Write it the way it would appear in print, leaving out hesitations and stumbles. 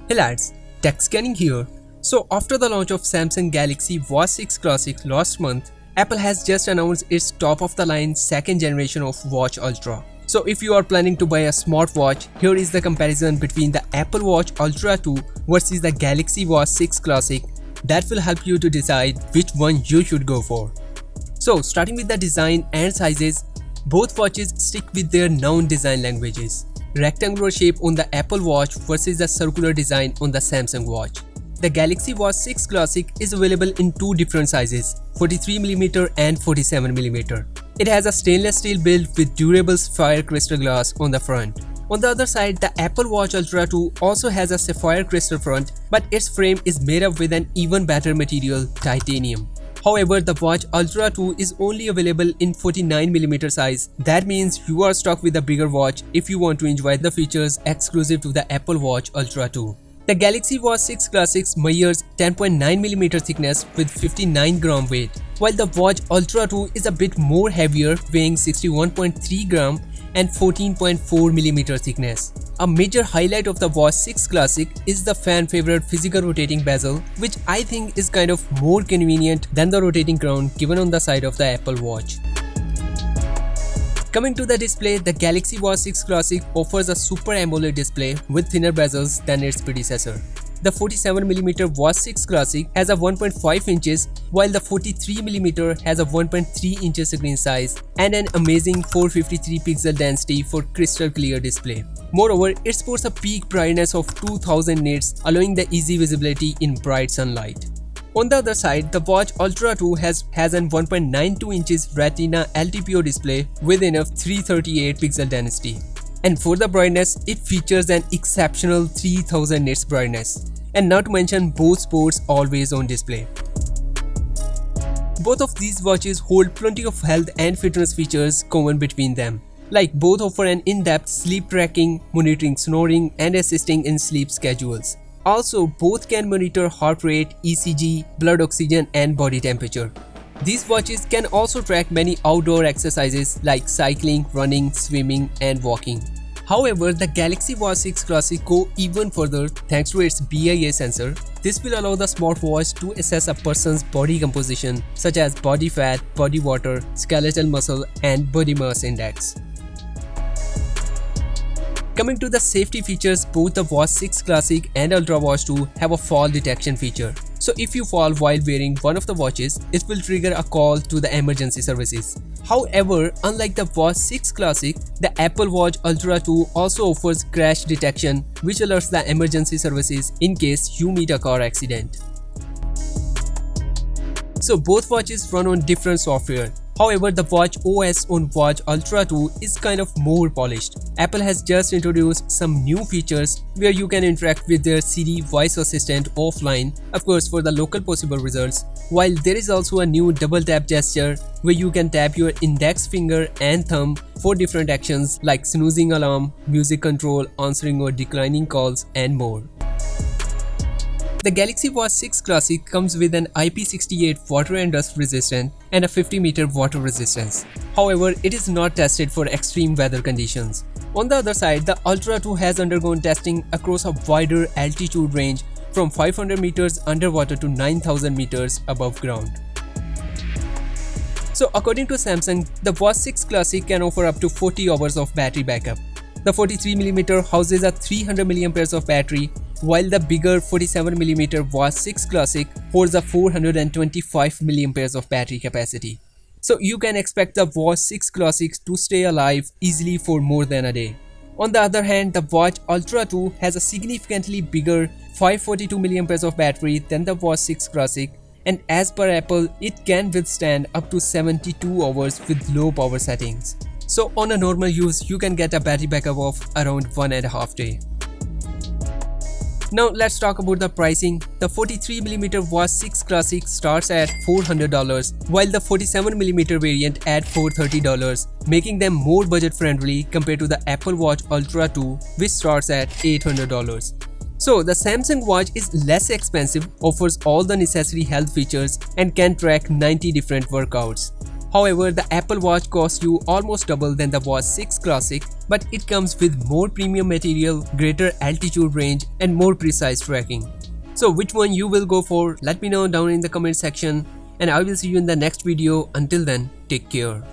Hey lads, TechScanning here. So after the launch of Samsung Galaxy Watch 6 Classic last month, Apple has just announced its top-of-the-line second generation of Watch Ultra. So if you are planning to buy a smartwatch, here is the comparison between the Apple Watch Ultra 2 versus the Galaxy Watch 6 Classic that will help you to decide which one you should go for. So starting with the design and sizes, both watches stick with their known design languages. Rectangular shape on the Apple Watch versus the circular design on the Samsung Watch. The Galaxy Watch 6 Classic is available in two different sizes, 43mm and 47mm. It has a stainless steel build with durable sapphire crystal glass on the front. On the other side, the Apple Watch Ultra 2 also has a sapphire crystal front, but its frame is made up with an even better material, titanium. However, the Watch Ultra 2 is only available in 49mm size. That means you are stuck with a bigger watch if you want to enjoy the features exclusive to the Apple Watch Ultra 2. The Galaxy Watch 6 Classic measures 10.9mm thickness with 59g weight, while the Watch Ultra 2 is a bit more heavier, weighing 61.3g and 14.4mm thickness. A major highlight of the Watch 6 Classic is the fan-favorite physical rotating bezel, which I think is kind of more convenient than the rotating crown given on the side of the Apple Watch. Coming to the display, the Galaxy Watch 6 Classic offers a Super AMOLED display with thinner bezels than its predecessor. The 47mm Watch 6 Classic has a 1.5 inches, while the 43mm has a 1.3 inches screen size and an amazing 453 pixel density for crystal clear display. Moreover, it sports a peak brightness of 2000 nits, allowing the easy visibility in bright sunlight. On the other side, the Watch Ultra 2 has an 1.92 inches Retina LTPO display with enough 338 pixel density. And for the brightness, it features an exceptional 3000 nits brightness. And not to mention both sports always on display. Both of these watches hold plenty of health and fitness features common between them. Like both offer an in-depth sleep tracking, monitoring snoring and assisting in sleep schedules. Also, both can monitor heart rate, ECG, blood oxygen and body temperature. These watches can also track many outdoor exercises like cycling, running, swimming and walking. However, the Galaxy Watch 6 Classic go even further thanks to its BIA sensor. This will allow the smartwatch to assess a person's body composition such as body fat, body water, skeletal muscle and body mass index. Coming to the safety features, both the Watch 6 Classic and Ultra Watch 2 have a fall detection feature. So if you fall while wearing one of the watches, it will trigger a call to the emergency services. However, unlike the Watch 6 Classic, the Apple Watch Ultra 2 also offers crash detection, which alerts the emergency services in case you meet a car accident. So both watches run on different software. However, the Watch OS on Watch Ultra 2 is kind of more polished. Apple has just introduced some new features where you can interact with their Siri voice assistant offline, of course for the local possible results, while there is also a new double tap gesture where you can tap your index finger and thumb for different actions like snoozing alarm, music control, answering or declining calls and more. The Galaxy Watch 6 Classic comes with an IP68 water and dust resistant and a 50-meter water resistance. However, it is not tested for extreme weather conditions. On the other side, the Ultra 2 has undergone testing across a wider altitude range from 500 meters underwater to 9000 meters above ground. So according to Samsung, the Watch 6 Classic can offer up to 40 hours of battery backup. The 43mm houses a 300 mAh of battery, while the bigger 47mm Watch 6 Classic holds a 425 mAh of battery capacity. So you can expect the Watch 6 Classic to stay alive easily for more than a day. On the other hand, the Watch Ultra 2 has a significantly bigger 542 mAh of battery than the Watch 6 Classic, and as per Apple, it can withstand up to 72 hours with low power settings. So on a normal use, you can get a battery backup of around 1.5 days. Now let's talk about the pricing. The 43mm Watch 6 Classic starts at $400, while the 47mm variant at $430, making them more budget friendly compared to the Apple Watch Ultra 2, which starts at $800. So the Samsung Watch is less expensive, offers all the necessary health features and can track 90 different workouts. However, the Apple Watch costs you almost double than the Watch 6 Classic, but it comes with more premium material, greater altitude range, and more precise tracking. So which one you will go for? Let me know down in the comment section, and I will see you in the next video. Until then, take care.